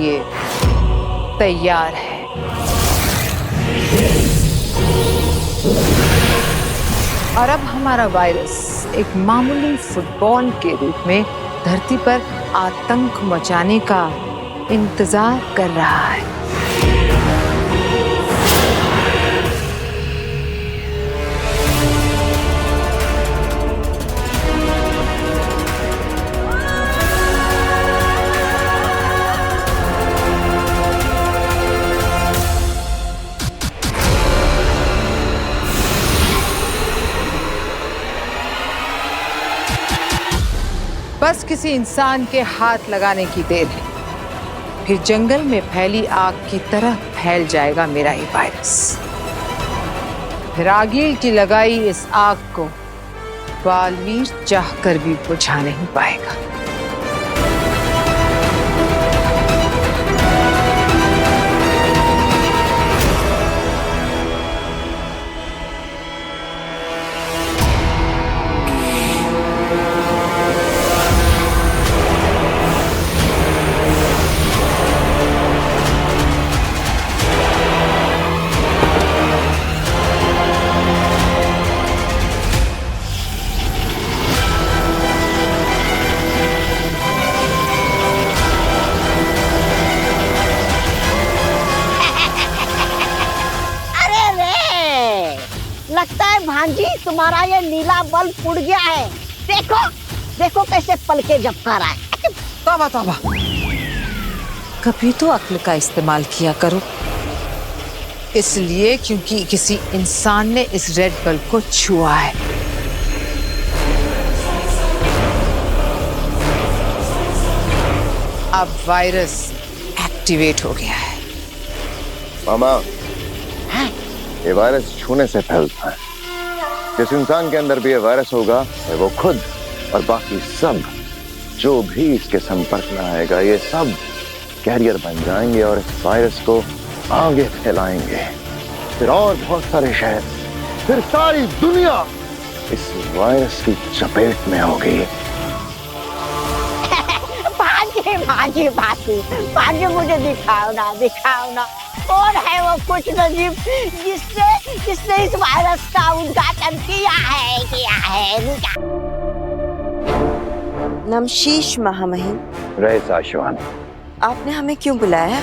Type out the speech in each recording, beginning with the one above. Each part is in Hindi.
ये तैयार है। और अब हमारा वायरस एक मामूली फुटबॉल के रूप में धरती पर आतंक मचाने का इंतजार कर रहा है। बस किसी इंसान के हाथ लगाने की देर है, फिर जंगल में फैली आग की तरह फैल जाएगा मेरा ये वायरस। रागील की लगाई इस आग को बालवीर चाहकर भी बुझा नहीं पाएगा। लगता है भांजी तुम्हारा ये नीला बल्ब उड़ गया है। देखो देखो कैसे पलके झपका रहा है। तौबा तौबा, कभी तो अक्ल का इस्तेमाल किया करो। इसलिए क्योंकि किसी इंसान ने इस रेड बल्ब को छुआ है। अब वायरस एक्टिवेट हो गया है। मामा, ये वायरस छूने से फैलता है। जिस इंसान के अंदर भी ये वायरस होगा, वो खुद और बाकी सब जो भी इसके संपर्क में आएगा, ये सब कैरियर बन जाएंगे और इस वायरस को आगे फैलाएंगे। फिर और बहुत सारे शहर, फिर सारी दुनिया इस वायरस की चपेट में होगी। भांजी भांजी भांजी भांजी मुझे दिखाओ ना। कौन है वो कुछ नजीब जिसने इस वायरस का उद्घाटन किया है। नमशीश महामहिम। रईस आशवान, आपने हमें क्यों बुलाया?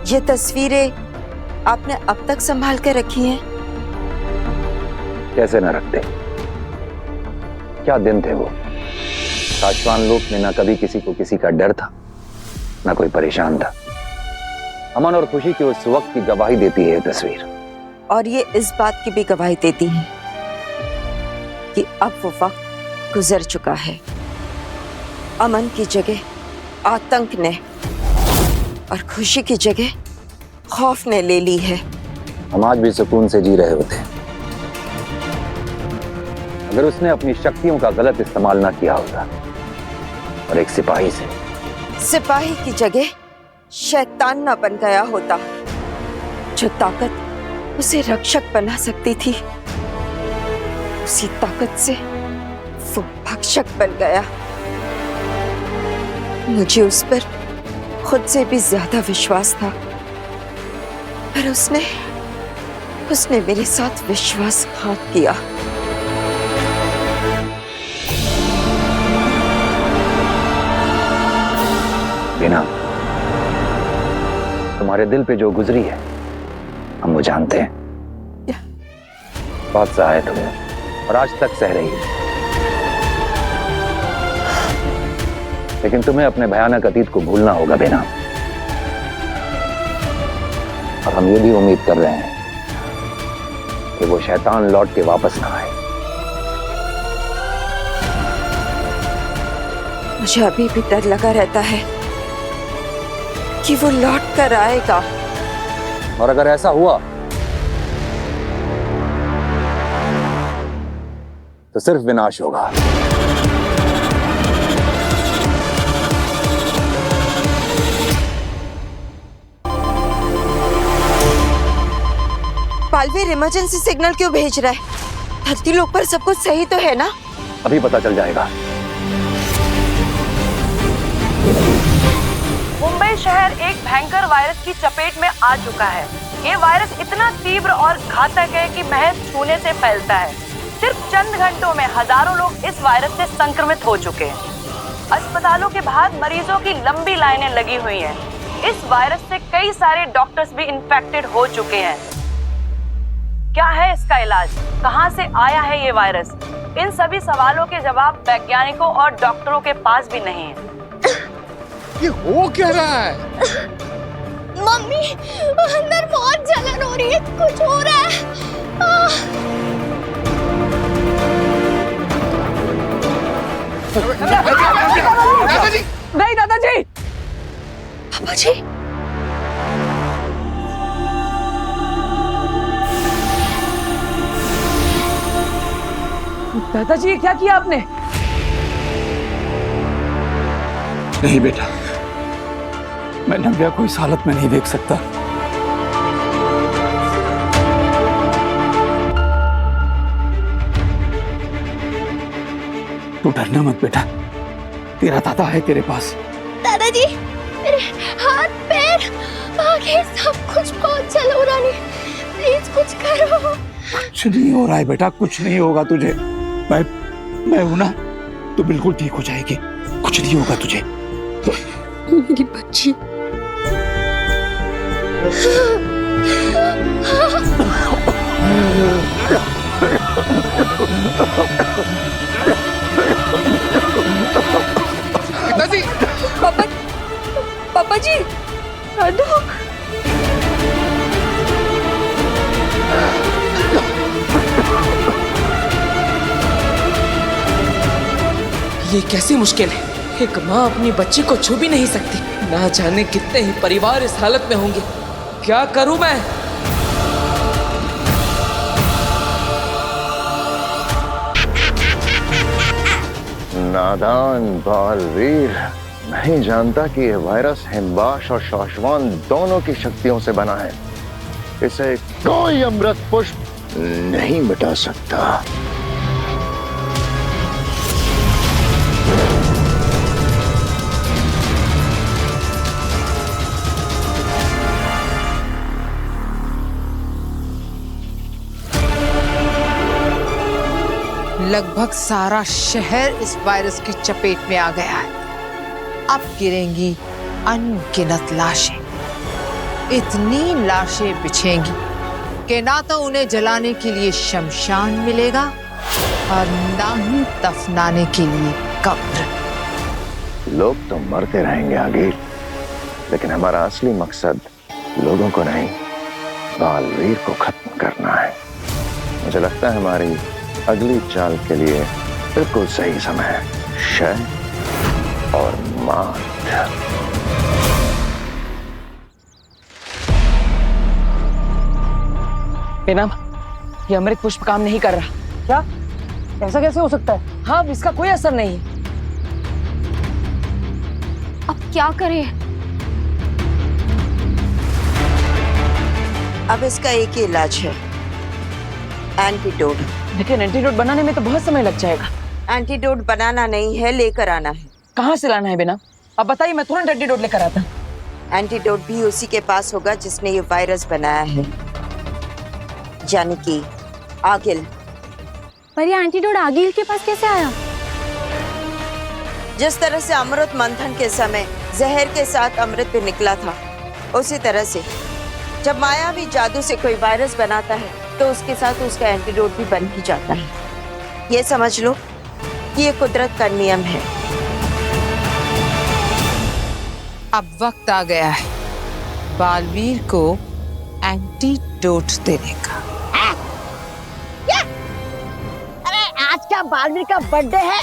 ये तस्वीरें आपने अब तक संभाल कर रखी हैं? कैसे न रखते? क्या दिन थे वो। आशवान लोक में ना कभी किसी को किसी का डर था, ना कोई परेशान था। अमन और खुशी की उस वक्त की गवाही देती है ये तस्वीर। और ये इस बात की भी गवाही देती है कि अब वो वक्त गुजर चुका है। अमन की जगह आतंक ने और खुशी की जगह खौफ ने ले ली है। हम आज भी सुकून से जी रहे होते अगर उसने अपनी शक्तियों का गलत इस्तेमाल ना किया होता और एक सिपाही की जगह शैतान ना बन गया होता। जो ताकत उसे रक्षक बना सकती थी, उसी ताकत से वो भक्षक बन गया। मुझे उस पर खुद से भी ज्यादा विश्वास था, पर उसने मेरे साथ विश्वासघात किया। बिना तुम्हारे दिल पे जो गुजरी है हम वो जानते हैं। बहुत सहा है तुम्हें और आज तक सह रही है। लेकिन तुम्हें अपने भयानक अतीत को भूलना होगा बेना। और हम ये भी उम्मीद कर रहे हैं कि वो शैतान लौट के वापस ना आए। मुझे अभी भी डर लगा रहता है कि वो लौट कर आएगा। और अगर ऐसा हुआ तो सिर्फ विनाश होगा। बालवीर इमरजेंसी सिग्नल क्यों भेज रहा है? धरती लोक पर सब कुछ सही तो है ना? अभी पता चल जाएगा। मुंबई शहर एक भयंकर वायरस की चपेट में आ चुका है। ये वायरस इतना तीव्र और घातक है कि महज छूने से फैलता है। सिर्फ चंद घंटों में हजारों लोग इस वायरस से संक्रमित हो चुके हैं। अस्पतालों के बाहर मरीजों की लंबी लाइनें लगी हुई हैं। इस वायरस से कई सारे डॉक्टर्स भी इन्फेक्टेड हो चुके हैं। क्या है इसका इलाज? कहां से आया है ये वायरस? इन सभी सवालों के जवाब वैज्ञानिकों और डॉक्टरों के पास भी नहीं है। ये हो क्या रहा है? मम्मी, अंदर बहुत जलन हो रही है, कुछ हो रहा है। दादाजी! नहीं दादाजी। पापा जी, दादाजी क्या किया आपने? नहीं बेटा, मैं नव्या को इस हालत में नहीं देख सकता। तू डरना मत बेटा, तेरा दादा है तेरे पास। दादाजी, मेरे हाथ पैर आगे सब कुछ बहुत जल हो रहा है, प्लीज कुछ करो। कुछ नहीं हो रहा है बेटा, कुछ नहीं होगा तुझे। मैं हूं ना, तो बिल्कुल ठीक हो जाएगी, कुछ नहीं होगा तुझे। मेरी बच्ची। दादाजी! पापा जी, राधो। ये कैसी मुश्किल है? एक माँ अपनी बच्ची को छू भी नहीं सकती। ना जाने कितने ही परिवार इस हालत में होंगे। क्या करूं मैं? नादान बालवीर, नहीं जानता कि यह वायरस हिमबाश और शौशवान दोनों की शक्तियों से बना है। इसे कोई अमृत पुष्प नहीं मिटा सकता। लगभग सारा शहर इस वायरस की चपेट में आ गया है। अब गिरेंगी अनगिनत लाशें। इतनी लाशें बिछेंगी कि ना तो उन्हें जलाने के लिए शमशान मिलेगा और ना ही दफनाने के लिए कब्र। लोग तो मरते रहेंगे आगे, लेकिन हमारा असली मकसद लोगों को नहीं, बालवीर को खत्म करना है। मुझे लगता है हमारी अगली चाल के लिए बिल्कुल सही समय है। शय और मात। बेनाम, ये अमृत पुष्प काम नहीं कर रहा। क्या? ऐसा कैसे हो सकता है? हाँ, इसका कोई असर नहीं है। अब क्या करें? अब इसका एक ही इलाज है, एंटीडोट। लेकिन एंटीडोट बनाने में तो बहुत समय लग जाएगा। एंटीडोट बनाना नहीं है, लेकर आना है। कहाँ से लाना है बेनाम? अब बताइए, मैं तुरंत एंटीडोट लेकर आता। एंटीडोट भी उसी के पास होगा जिसने ये वायरस बनाया है, यानी कि आगिल। पर ये एंटीडोट आगिल के पास कैसे आया? जिस तरह से अमृत मंथन के समय जहर के साथ अमृत भी निकला था, उसी तरह से जब मायावी जादू से कोई वायरस बनाता है तो उसके साथ उसका एंटीडोट भी बन ही जाता है। ये समझ लो कि ये कुदरत का नियम है। अब वक्त आ गया है बालवीर को एंटीडोट देने का। क्या? अरे आज क्या बालवीर का बर्थडे है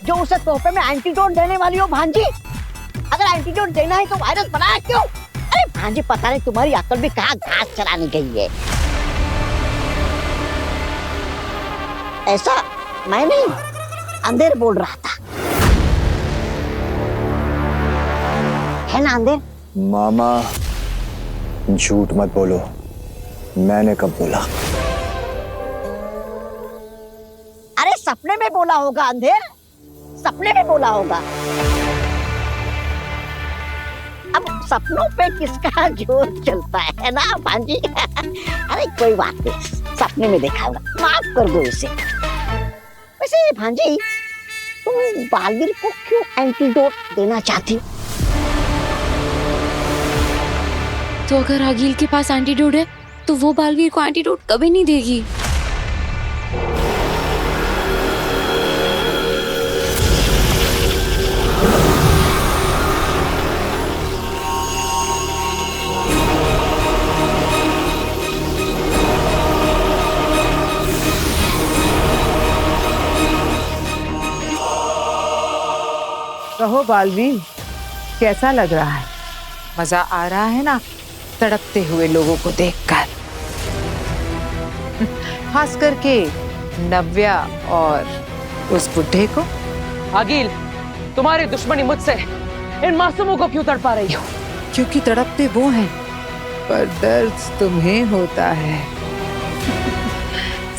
जो उसे तोहफे में एंटीडोट देने वाली हो भांजी? अगर एंटीडोट देना है तो वायरस बनाया क्यों? अरे भांजी, पता नहीं तुम्हारी अकल भी कहाँ घास चराने गई है। ऐसा मैं नहीं, अंधेर बोल रहा था, है ना अंधेर? मामा, झूठ मत बोलो, मैंने कब बोला? सपने में बोला होगा अंधेर, सपने में बोला होगा। अब सपनों पे किसका जोर चलता है ना भांजी। अरे कोई बात नहीं, सपने में देखा होगा, माफ कर दो इसे। वैसे भांजी, तुम बालवीर को क्यों एंटीडोट देना चाहती हो? तो अगर रागील के पास एंटीडोट है तो वो बालवीर को एंटीडोट कभी नहीं देगी। कहो बालवीर, कैसा लग रहा है? मजा आ रहा है ना तड़पते हुए लोगों को देखकर? खास करके नव्या और उस बुढ़े को। आगिल, तुम्हारी दुश्मनी मुझसे इन मासूमों को क्यों तड़पा रही हो? क्योंकि तड़पते वो हैं, पर दर्द तुम्हें होता है।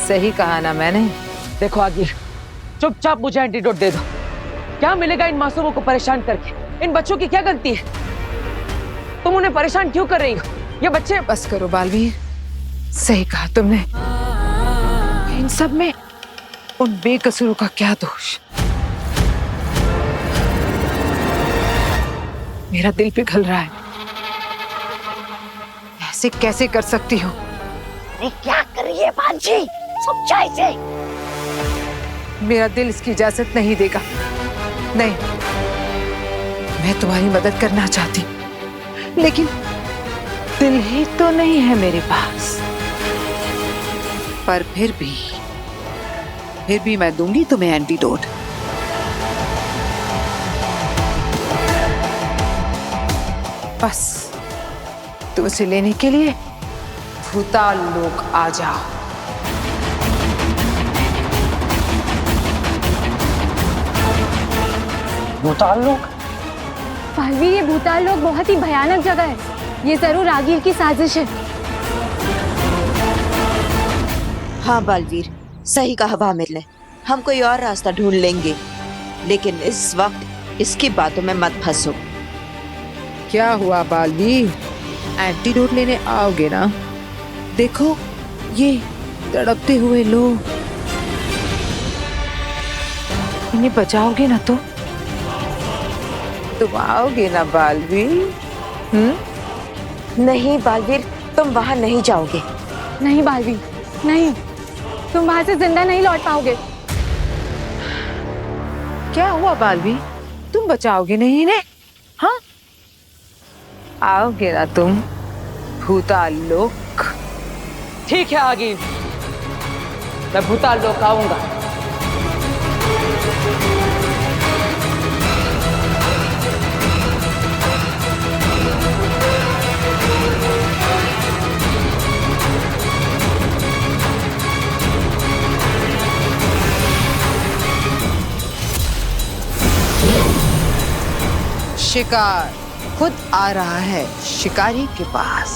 सही कहा ना मैंने? देखो आगिल, चुपचाप मुझे एंटीडोट दे दो। क्या मिलेगा इन मासूमों को परेशान करके? इन बच्चों की क्या गलती है? तुम उन्हें परेशान क्यों कर रही हो? ये बच्चे। बस करो बालवीर, सही कहा तुमने। इन सब में उन बेकसूरों का क्या दोष? मेरा दिल पिघल रहा है। ऐसे कैसे कर सकती हो? अरे क्या कर रही है भांजी, समझा इसे। मेरा दिल इसकी इजाजत नहीं देगा। नहीं, मैं तुम्हारी मदद करना चाहती, लेकिन दिल ही तो नहीं है मेरे पास। पर फिर भी मैं दूंगी तुम्हें एंटीडोट। बस तुम उसे लेने के लिए भूताल लोक आ जाओ। भूताल लोक? बालवीर, ये भूताल लोक बहुत ही भयानक जगह है। ये जरूर रागील की साजिश है। हाँ बालवीर, सही कहा वामिर ने। हम कोई और रास्ता ढूंढ लेंगे, लेकिन इस वक्त इसकी बातों में मत फंसो। क्या हुआ बालवीर, एंटीडोट लेने आओगे ना? देखो ये तड़पते हुए लोग, इन्हें बचाओगे ना तो? तुम आओगे ना बालवीर? नहीं बालवीर, तुम वहां नहीं जाओगे। नहीं बालवीर, नहीं, तुम वहां से जिंदा नहीं लौट पाओगे। क्या हुआ बालवीर, तुम बचाओगे नहीं इन्हें? हाँ, आओगे ना तुम भूताल लोक? ठीक है आगिल, मैं भूताल लोक आऊंगा। शिकार खुद आ रहा है शिकारी के पास।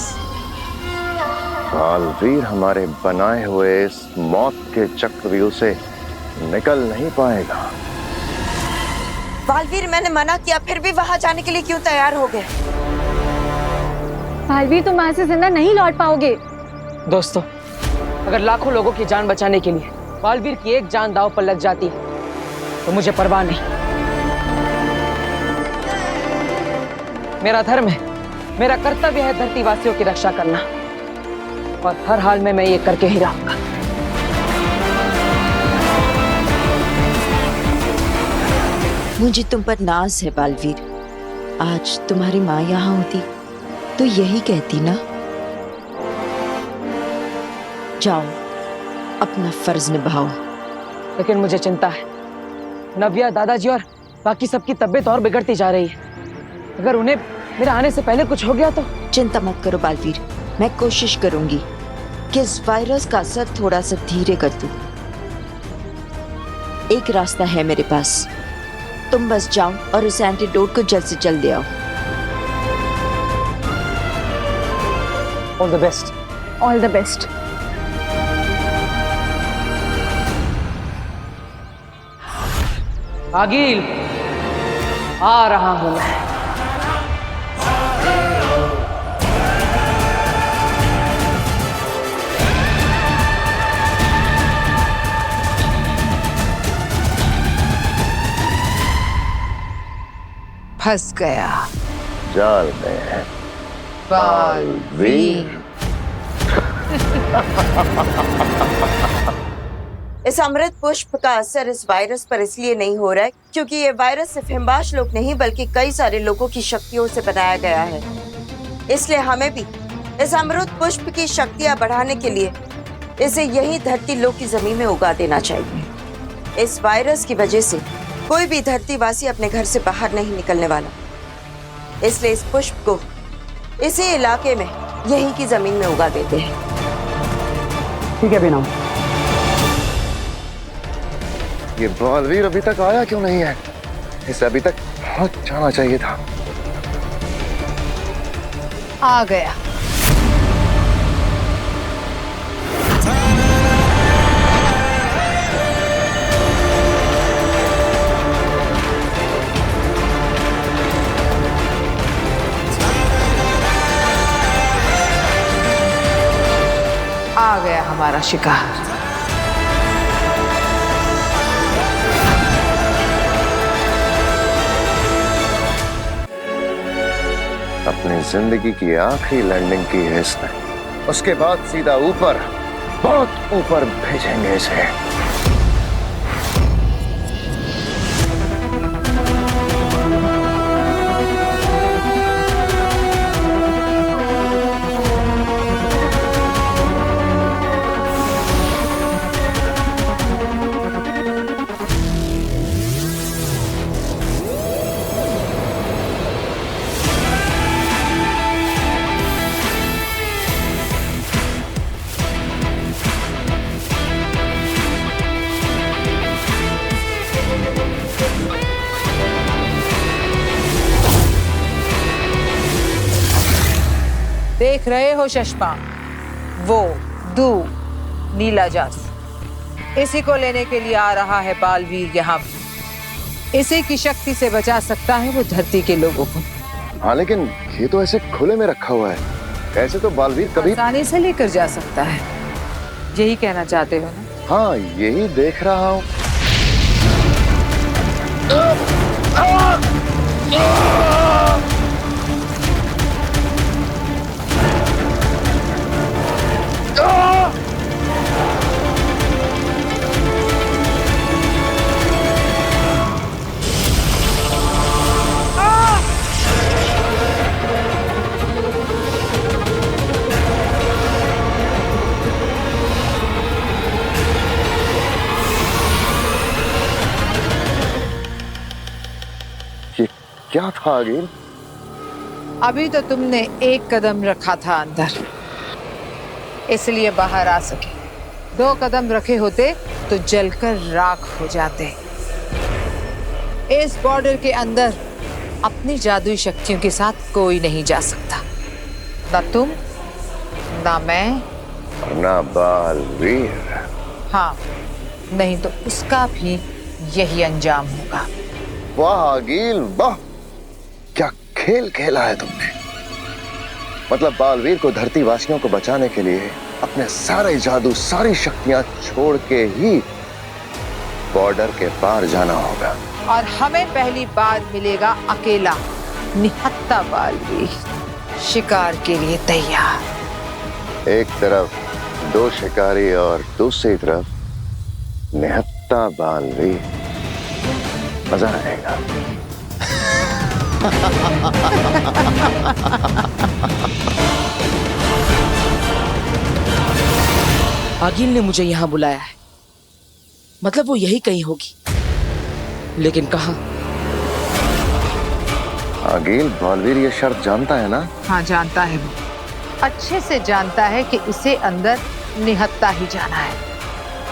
बालवीर हमारे बनाए हुए इस मौत के चक्रव्यूह से निकल नहीं पाएगा। बालवीर, मैंने मना किया, फिर भी वहां जाने के लिए क्यों तैयार हो गए? बालवीर, तुम वहां से जिंदा नहीं लौट पाओगे। दोस्तों, अगर लाखों लोगों की जान बचाने के लिए बालवीर की एक जान दांव पर लग जाती है तो मुझे परवाह नहीं। मेरा धर्म है, मेरा कर्तव्य है धरतीवासियों की रक्षा करना, और हर हाल में मैं ये करके ही रहूंगा। मुझे तुम पर नाज है बालवीर। आज तुम्हारी माँ यहाँ होती तो यही कहती ना। जाओ, अपना फर्ज निभाओ। लेकिन मुझे चिंता है, नव्या, दादाजी और बाकी सबकी तबीयत और बिगड़ती जा रही है। अगर उन्हें मेरे आने से पहले कुछ हो गया तो? चिंता मत करो बालवीर, मैं कोशिश करूंगी कि इस वायरस का असर थोड़ा सा धीरे कर दूं। एक रास्ता है मेरे पास, तुम बस जाओ और उस एंटीडोट को जल्द से जल्द ले आओ। All the best. All the best. आगिल, आ रहा हूं मैं। फंस गया जाल में बालवीर। इस अमृत पुष्प का असर इस वायरस पर इसलिए नहीं हो रहा है क्योंकि ये वायरस सिर्फ हिमवाश लोग नहीं बल्कि कई सारे लोगों की शक्तियों से बनाया गया है। इसलिए हमें भी इस अमृत पुष्प की शक्तियां बढ़ाने के लिए इसे यही धरती लोक की जमीन में उगा देना चाहिए। इस वायरस की वजह से कोई भी धरतीवासी अपने घर से बाहर नहीं निकलने वाला, इसलिए इस पुष्प को इसी इलाके में यहीं की जमीन में उगा देते हैं। ठीक है बीना। ये बालवीर अभी तक आया क्यों नहीं है? इसे अभी तक पहुंच जाना चाहिए था। आ गया। आ गया हमारा शिकार। अपनी जिंदगी की आखिरी लैंडिंग की है इसने। उसके बाद सीधा ऊपर, बहुत ऊपर भेजेंगे इसे। देख रहे हो चश्मा, वो दू नीला जादू, इसी को लेने के लिए आ रहा है बालवीर यहाँ भी। इसी की शक्ति से बचा सकता है वो धरती के लोगों को। हाँ, लेकिन ये तो ऐसे खुले में रखा हुआ है, ऐसे तो बालवीर कभी आसानी से लेकर जा सकता है। यही कहना चाहते हो ना? हाँ, यही देख रहा हूँ। क्या था आगिल? अभी तो तुमने एक कदम रखा था अंदर, इसलिए बाहर आ सके। 2 कदम रखे होते तो जलकर राख हो जाते। इस बॉर्डर के अंदर अपनी जादुई शक्तियों के साथ कोई नहीं जा सकता, ना तुम, ना मैं, ना बालवीर। हाँ, नहीं तो उसका भी यही अंजाम होगा। वाह आगिल, वाह, क्या खेल खेला है तुमने। मतलब बालवीर को धरती वासियों को बचाने के लिए अपने सारे जादू, सारी शक्तियां छोड़ के ही बॉर्डर के पार जाना होगा। और हमें पहली बार मिलेगा अकेला निहत्था बालवीर, शिकार के लिए तैयार। एक तरफ 2 शिकारी और दूसरी तरफ निहत्था बालवीर। मजा आएगा। आगिल ने मुझे यहाँ बुलाया है, मतलब वो यही कहीं होगी, लेकिन कहाँ? आगिल, बालवीर ये शर्त जानता है ना? हाँ, जानता है। वो अच्छे से जानता है कि इसे अंदर निहत्था ही जाना है,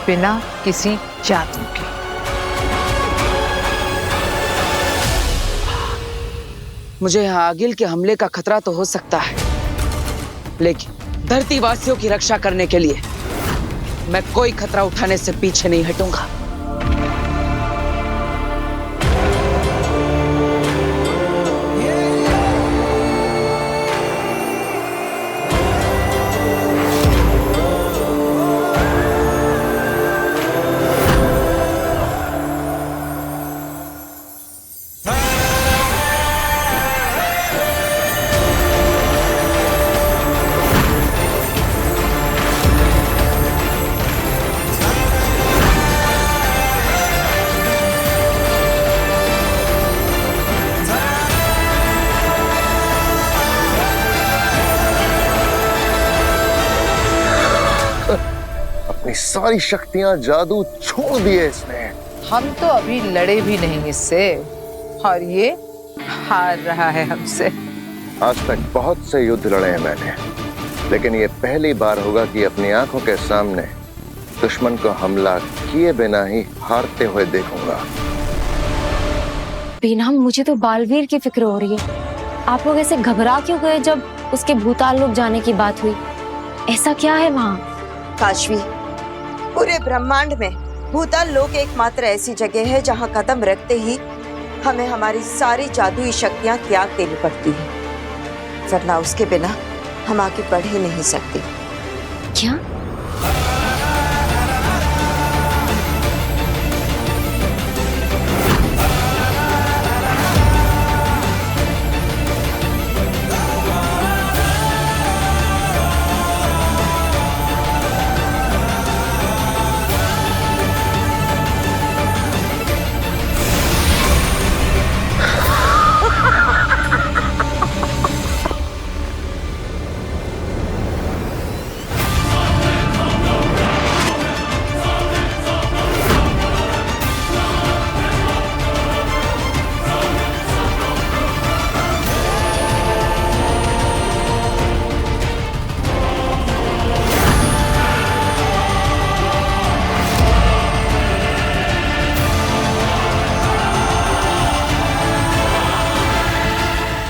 बिना किसी जादू के। मुझे यहाँ आगिल के हमले का खतरा तो हो सकता है, लेकिन धरती वासियों की रक्षा करने के लिए मैं कोई खतरा उठाने से पीछे नहीं हटूंगा। अपनी सारी शक्तियां, जादू छोड़ दिए इसने। हम तो अभी लड़े भी नहीं इससे, और ये हार रहा है हमसे। आज तक बहुत से युद्ध लड़े हैं मैंने, लेकिन ये पहली बार होगा कि अपनी आंखों के सामने दुश्मन को हमला किए बिना ही हारते हुए देखूंगा। बेनाम, मुझे तो बालवीर की फिक्र हो रही है। आप लोग ऐसे घबरा क्यों गए जब उसके भूताल लोक जाने की बात हुई? ऐसा क्या है वहाँ? काशवी, पूरे ब्रह्मांड में भूताल लोक एकमात्र ऐसी जगह है जहाँ कदम रखते ही हमें हमारी सारी जादुई शक्तियाँ त्याग देनी पड़ती है, वरना उसके बिना हम आगे बढ़ ही नहीं सकते। क्या?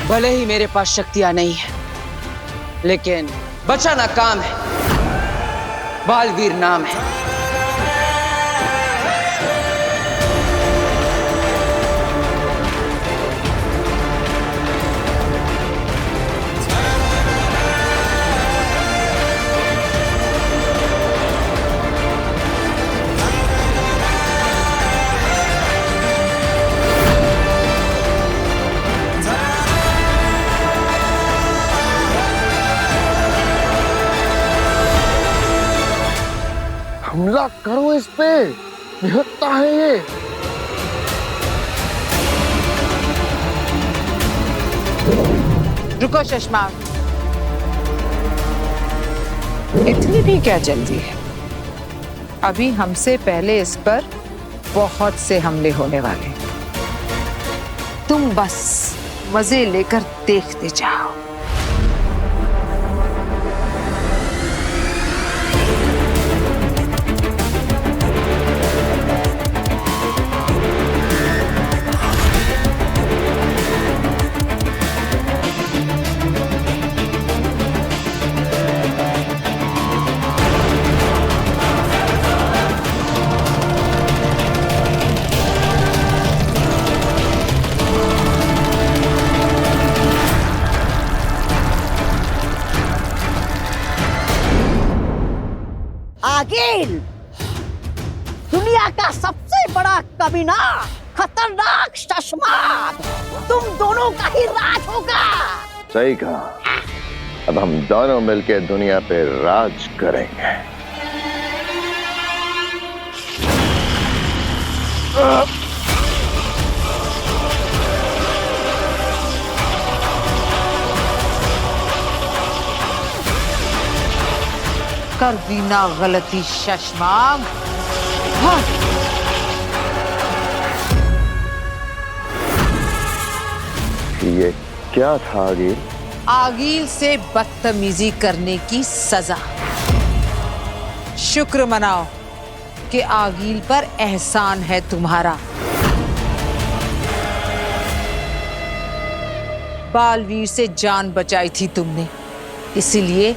भले ही मेरे पास शक्तियां नहीं है, लेकिन बचाना काम है। बालवीर नाम है। हमला करो इस पे, निहत्था है ये। रुको शशमाक, इतनी भी क्या जल्दी है? अभी हमसे पहले इस पर बहुत से हमले होने वाले। तुम बस मजे लेकर देखते जाओ। आगिल, दुनिया का सबसे बड़ा कमीना, खतरनाक शशमाक, तुम दोनों का ही राज होगा। सही कहा। अब हम दोनों मिलकर दुनिया पे राज करेंगे। कर दी ना गलती शशमाक। हाँ। ये क्या था आगिल? आगिल से बदतमीजी करने की सजा। शुक्र मनाओ कि आगिल पर एहसान है तुम्हारा। बालवीर से जान बचाई थी तुमने, इसीलिए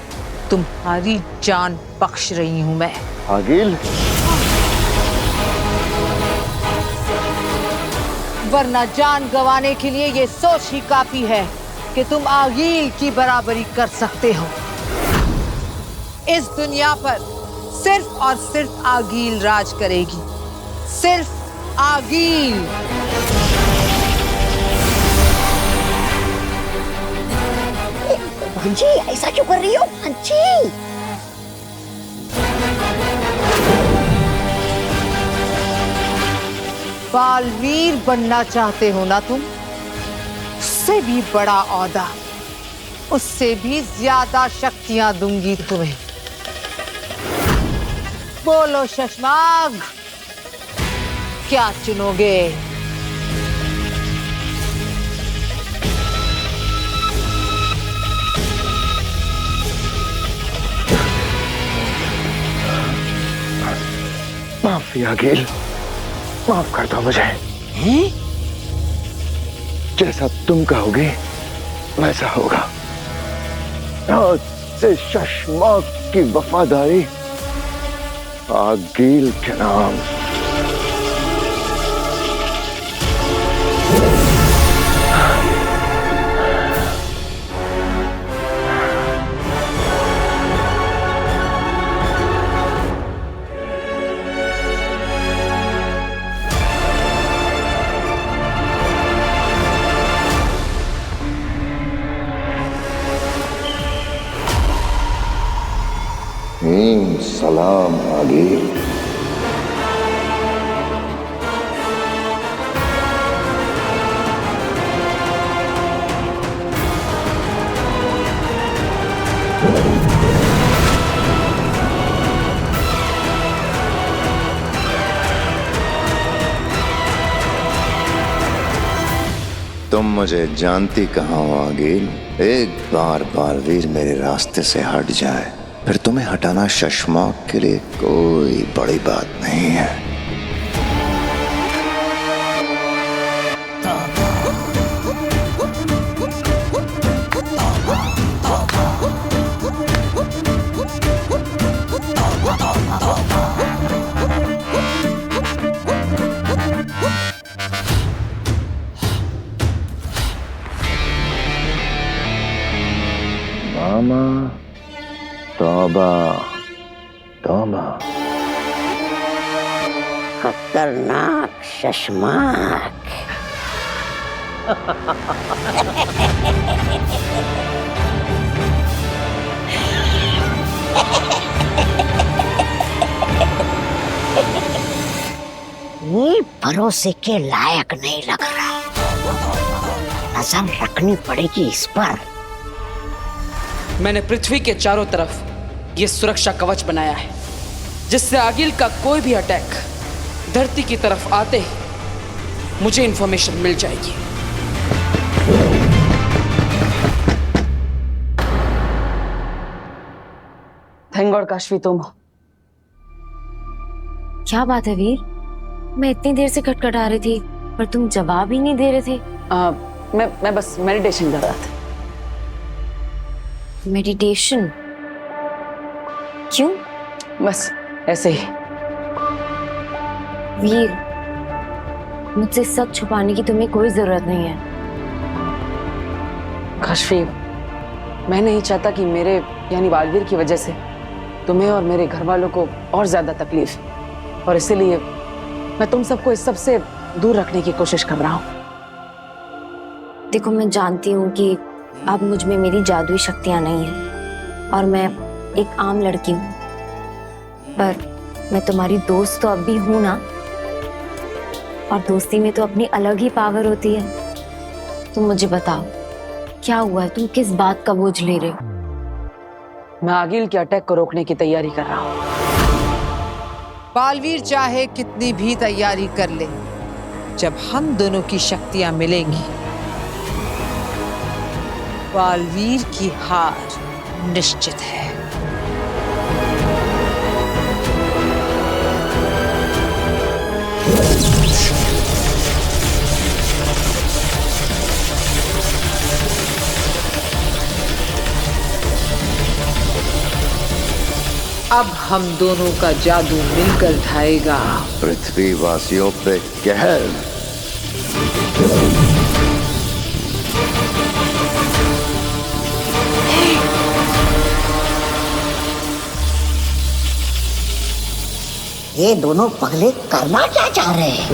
तुम्हारी जान बख्श रही हूं मैं। आगिल, वरना जान गंवाने के लिए ये सोच ही काफी है कि तुम आगिल की बराबरी कर सकते हो। इस दुनिया पर सिर्फ और सिर्फ आगिल राज करेगी, सिर्फ आगिल। भांजी, ऐसा क्यों कर रही हो भांजी? बालवीर बनना चाहते हो ना तुम? उससे भी बड़ा औहदा, उससे भी ज्यादा शक्तियां दूंगी तुम्हें। बोलो शशमाग, क्या चुनोगे? माफी आगिल, माफ कर दो मुझे। जैसा तुम कहोगे वैसा होगा। आज से शशमाग की वफादारी आगिल के नाम। सलाम आगिल। तुम मुझे जानती कहाँ हो आगिल? एक बार बालवीर मेरे रास्ते से हट जाए फिर तुम्हें हटाना शशमाग के लिए कोई बड़ी बात नहीं है। मामा तौबा तौबा। खतरनाक शशमाग। ये भरोसे के लायक नहीं लग रहा। नजर रखनी पड़ेगी इस पर। मैंने पृथ्वी के चारों तरफ ये सुरक्षा कवच बनाया है, जिससे आगिल का कोई भी अटैक धरती की तरफ आते ही मुझे इंफॉर्मेशन मिल जाएगी। थैंक गॉड काशवी तुम हो। क्या बात है वीर, मैं इतनी देर से खटखटा रही थी पर तुम जवाब ही नहीं दे रहे थे। मैं बस मेडिटेशन कर रहा था। मेडिटेशन? क्यों? बस ऐसे ही। वीर, मुझसे सच छुपाने की तुम्हें कोई जरूरत नहीं है। काशवी, मैं नहीं चाहता कि मेरे यानी बालवीर की वजह से तुम्हें और मेरे घर वालों को और ज्यादा तकलीफ, और इसीलिए मैं तुम सबको इस सब से दूर रखने की कोशिश कर रहा हूँ। देखो, मैं जानती हूँ कि अब मुझ में मेरी जादुई शक्तियां नहीं हैं और मैं एक आम लड़की हूँ, पर मैं तुम्हारी दोस्त तो अब भी हूँ ना, और दोस्ती में तो अपनी अलग ही पावर होती है। तुम मुझे बताओ, क्या हुआ है? तुम किस बात का बोझ ले रहे हो? मैं आगिल के अटैक को रोकने की तैयारी कर रहा हूँ। बालवीर चाहे कितनी भी तैयारी कर ले, जब हम दोनों की शक्तियां मिलेंगी, बालवीर की हार निश्चित है। अब हम दोनों का जादू मिलकर ढाएगा पृथ्वी वासियों पे कहर। ये दोनों पगले करना क्या चाह रहे हैं?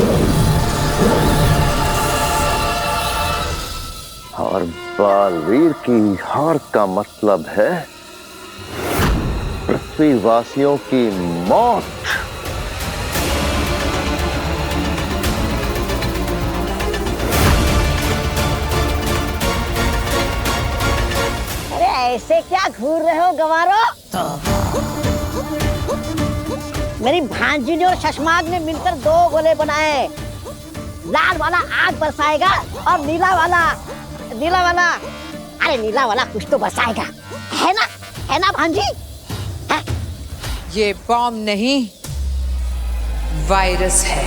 और बालवीर की हार का मतलब है पृथ्वी वासियों की मौत। अरे ऐसे क्या घूर रहे हो गवारो? मेरी भांजी ने और शशमाग ने मिलकर 2 गोले बनाए। लाल वाला आग बरसाएगा और नीला वाला अरे नीला वाला कुछ तो बरसाएगा, है ना भांजी? है? ये बॉम्ब नहीं, वायरस है।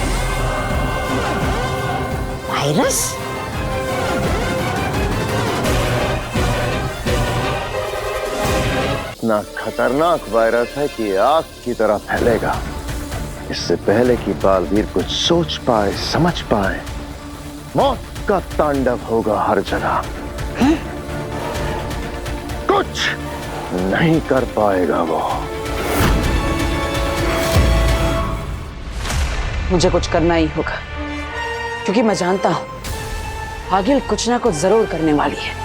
वायरस? इतना खतरनाक वायरस है कि आग की तरह फैलेगा। इससे पहले कि बालवीर कुछ सोच पाए, समझ पाए, मौत का तांडव होगा हर जगह। कुछ नहीं कर पाएगा वो। मुझे कुछ करना ही होगा, क्योंकि मैं जानता हूं आगिल कुछ ना कुछ जरूर करने वाली है।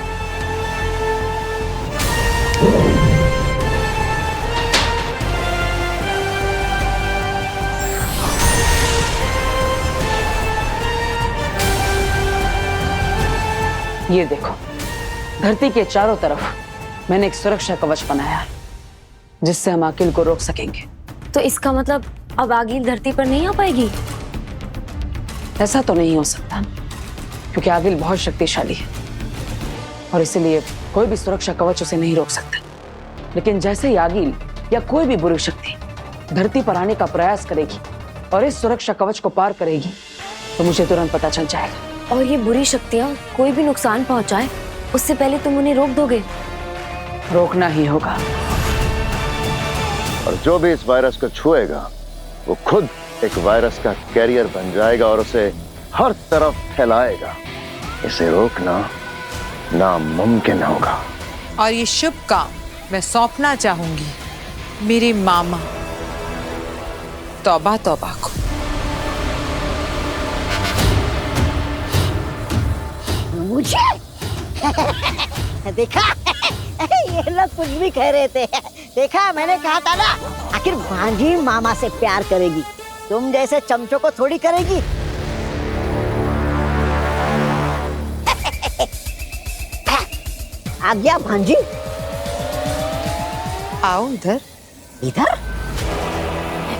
ये देखो, धरती के चारों तरफ मैंने एक सुरक्षा कवच बनाया है, जिससे हम आगिल को रोक सकेंगे। तो इसका मतलब अब आगिल धरती पर नहीं आ पाएगी? ऐसा तो नहीं हो सकता, क्योंकि आगिल बहुत शक्तिशाली है और इसीलिए कोई भी सुरक्षा कवच उसे नहीं रोक सकता। लेकिन जैसे ही आगिल या कोई भी बुरी शक्ति धरती पर आने का प्रयास करेगी और इस सुरक्षा कवच को पार करेगी, तो मुझे तुरंत पता चल जाएगा। और ये बुरी शक्तियां कोई भी नुकसान पहुंचाए, उससे पहले तुम उन्हें रोक दोगे? रोकना ही होगा। और जो भी इस वायरस को छुएगा वो खुद एक वायरस का कैरियर बन जाएगा और उसे हर तरफ फैलाएगा। इसे रोकना नामुमकिन होगा। और ये शुभ काम मैं सौंपना चाहूंगी मेरे मामा तौबा तौबा को। मुझे देखा ये लोग कुछ भी कह रहे थे। देखा, मैंने कहा था ना, आखिर भांजी मामा से प्यार करेगी, तुम जैसे चमचों को थोड़ी करेगी। आ गया भांजी। आओ इधर। इधर?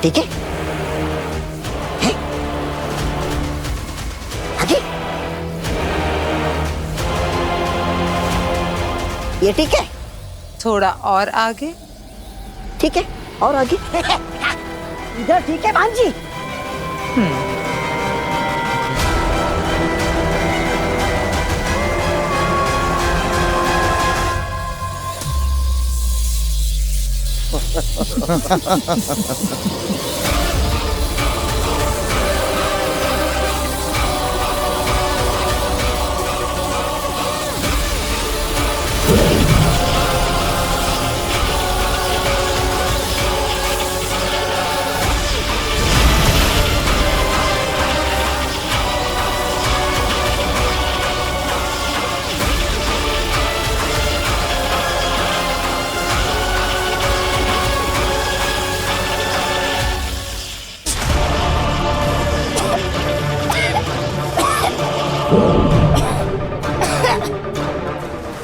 ठीक है, आगे ये ठीक है, थोड़ा और आगे। ठीक है, और आगे। इधर ठीक है भांजी।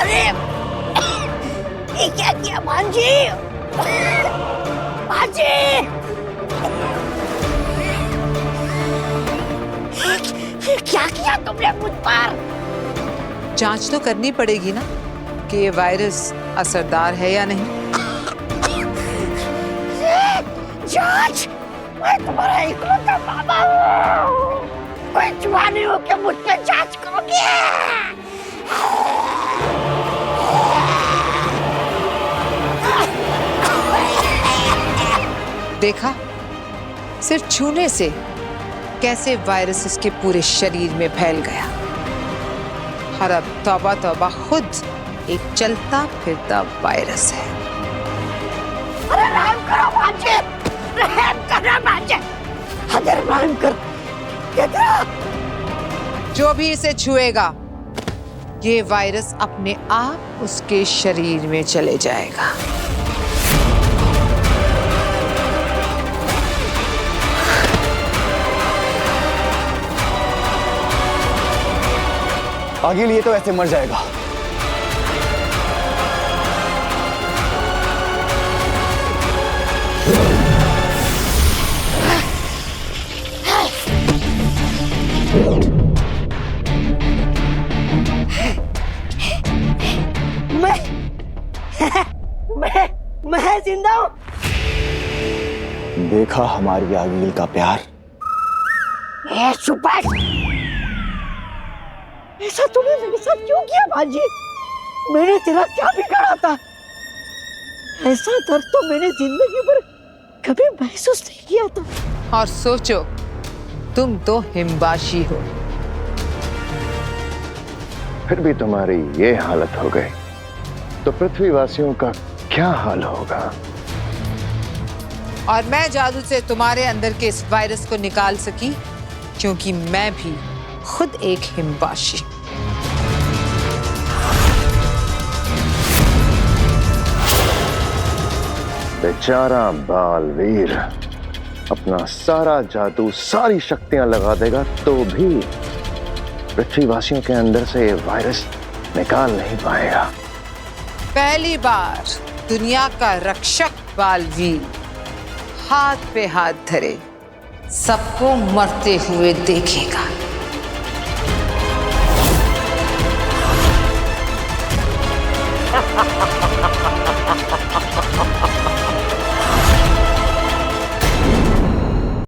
अरे ये क्या किया भांजी? भांजी, क्या किया तुमने मुझ पर? जांच तो करनी पड़ेगी ना कि ये वायरस असरदार है या नहीं। जांच? मैं तुम्हारा इकलौता मामा हूँ, कोई जवानी हो के मुझ पे जांच करोगे? देखा, सिर्फ छूने से कैसे वायरस इसके पूरे शरीर में फैल गया। और अब तौबा तौबा खुद एक चलता फिरता वायरस है। अरे रहम करो भांजे, रहम करो भांजे, हदर रहम कर। जो भी इसे छुएगा, ये वायरस अपने आप उसके शरीर में चले जाएगा। आगिल ये तो ऐसे मर जाएगा। मैं जिंदा हूँ। देखा हमारी आगिल का प्यार। ए सुपर, ऐसा तूने मेरे साथ क्यों किया भाजी? मैंने तेरा क्या बिगाड़ा था? ऐसा दर्द तो मैंने जिंदगी भर कभी महसूस नहीं किया था। और सोचो, तुम तो हिमबाशी हो, फिर भी तुम्हारी ये हालत हो गई तो पृथ्वीवासियों का क्या हाल होगा? और मैं जादू से तुम्हारे अंदर के इस वायरस को निकाल सकी क्योंकि मैं भी खुद एक हिमबाशी। बेचारा बालवीर अपना सारा जादू, सारी शक्तियां लगा देगा तो भी पृथ्वीवासियों के अंदर से ये वायरस निकाल नहीं पाएगा। पहली बार दुनिया का रक्षक बालवीर हाथ पे हाथ धरे सबको मरते हुए देखेगा।